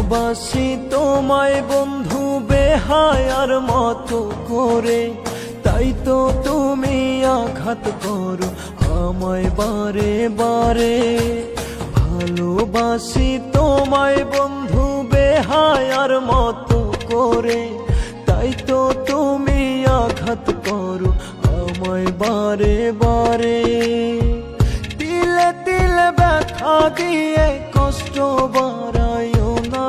ভালোবাসি তোমায় বন্ধু বেহায়ার মতো করে, তাই তো তুমি আঘাত করো আমায় বারে বারে। ভালোবাসি তোমায় বন্ধু বেহায়ার মতো করে, তাই তো তুমি আঘাত করো আমায় বারে বারে। তিলে তিলে ব্যথা দিয়ে কষ্ট বাড়াইও না,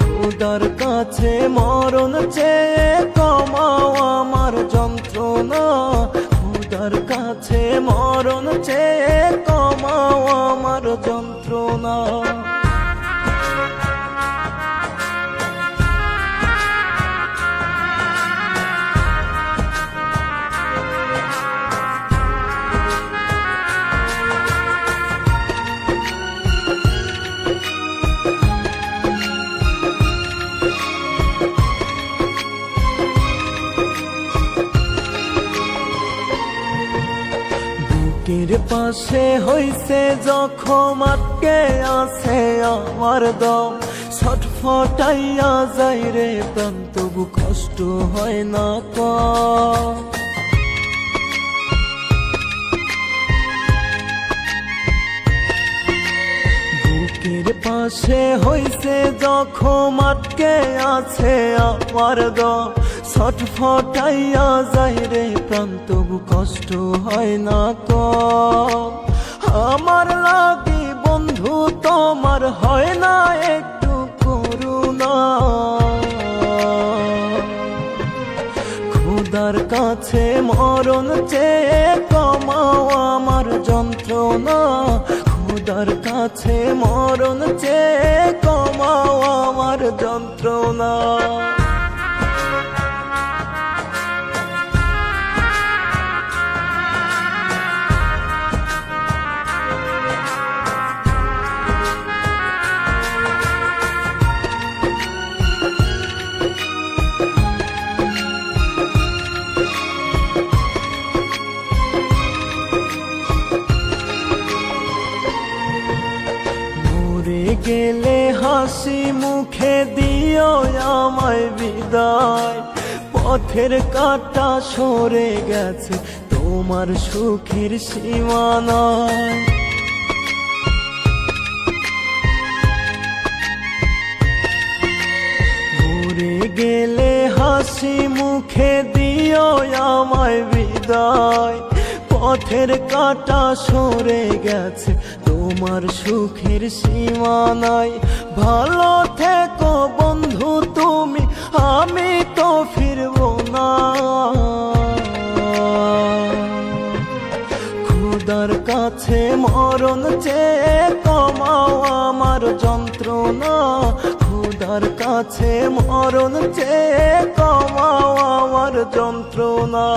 খোদার কাছে মরণ চেয়ে কমাও আমার যন্ত্রণা। খোদার কাছে মরণ চেয়ে কমাও আমার যন্ত্রণা। বুকের পাশে হইছে জখম, আটকে আছে আমার দম, ছটফটাইয়া যাই রে প্রাণ, তবু কষ্ট হয় না কম। বুকের পাশে হইছে জখম, আটকে আছে আমার দম, ছটফটাইয়া যাই রে প্রাণ, তবু কষ্ট হয় না কম। আমার লাগি বন্ধু তোমার হয় না একটু করুণা, খোদার কাছে মরণ চেয়ে কমাও আমার যন্ত্রণা। খোদার কাছে মরণ চেয়ে কমাও আমার যন্ত্রণা। গেলে হাসি মুখে দিও আমায় বিদায়, পথের কাঁটা সরে গেছে তোমার সুখের সীমানায়। মরে গেলে হাসি মুখে দিও আমায় বিদায়, পথের কাঁটা সরে গেছে তোমার সুখের সীমানায়। ভালো থেকো বন্ধু তুমি, আমি তো ফিরব না। খোদার কাছে মরণ চেয়ে কমাও আমার যন্ত্রণা। খোদার কাছে মরণ চেয়ে কমাও আমার যন্ত্রণা।